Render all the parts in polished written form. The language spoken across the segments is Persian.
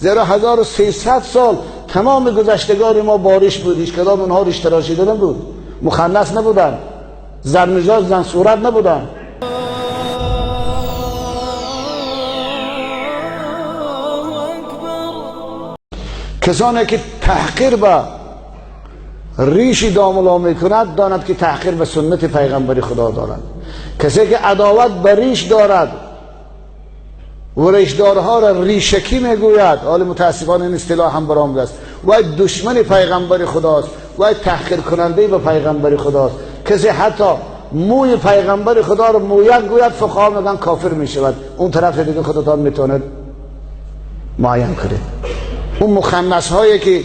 زیرا 1300 سال تمام گذشتگان ما بارش بود، هیچ کدام اونها ریش تراشیده نبود، مخنث نبودن، زرنجاز زن صورت نبودن. کسانی که تحقیر به ریشی داملا میکند داند که تحقیر به سنت پیغمبر خدا دارد. کسی که عداوت به ریش دارد و ریشدارها را ریشکی میگوید، حال متاسفانه این اصطلاح هم برآمده است، و دشمن پیغمبر خداست و تحقیر کننده به پیغمبر خداست. کسی حتی موی پیغمبر خدا رو مویک گوید، فقها میگن کافر میشود. اون طرف دیگه خودتان میتونید معین کنید. اون مخنث هایی که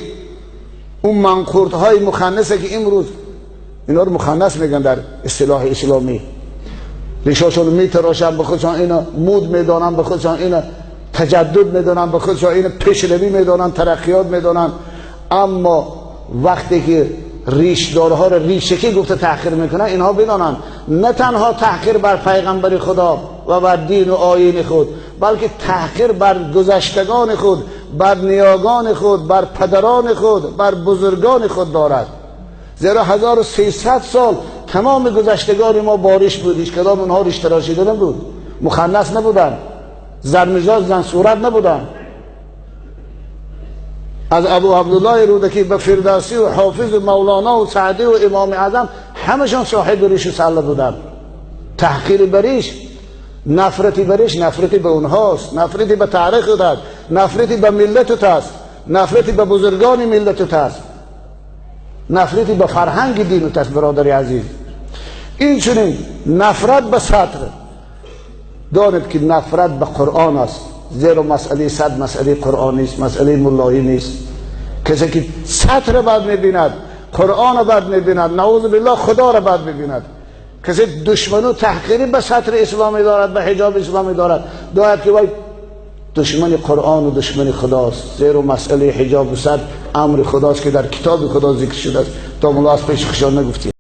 اون منقورت های مخنثه که امروز اینا رو مخنث میگن در اصطلاح اسلامی، ریشاشون میتراشن به خودشان، اینا مود میدانن به خودشان، اینا تجدد میدانن به خودشان، اینا پیشروی میدانن، ترقیات میدانن. اما وقتی که ریشدارها رو ریشکی گفته تحقیر میکنن، اینها بدانن نه تنها تحقیر بر پیغمبر خدا و بر دین و آیین خود، بلکه تحقیر بر گذشتگان خود، بر نیاگان خود، بر پدران خود، بر بزرگان خود دارد. زیرا 1300 سال تمام گذشتگان ما بارش بود، هیچ کدام اونها ریش تراشیده نبود، مخنث نبودن، زرنجاز زن صورت نبودن. از ابو عبدالله رودکی به فردوسی و حافظ و مولانا و سعدی و امام اعظم همشان صاحب ریش و سله بودن. تحقیر بریش، نفرتی بریش، نفرتی به اونهاست، نفرتی به تاریخ داد، نفرتی به ملت است، نفرتی به بزرگان ملت است، نفرتی به فرهنگ دین است. برادر عزیز، این چنین نفرت به سطر دانید که نفرت به قرآن است. زیرا مسئله صد مسئله قرآن نیست، مسئله ملایی نیست. کسی که سطر بد میبیند، قرآن بد میبیند، نعوذ بالله خدا را بد میبیند. کسی دشمن و تحقیری به سطر اسلامی دارد، به حجاب اسلامی دارد، داید که وای دشمن قرآن و دشمن خداست. زیرا مسئله حجاب و سطر امر خداست که در کتاب خدا ذکر شده است. تا مولا از پیش خشان نگفتیم.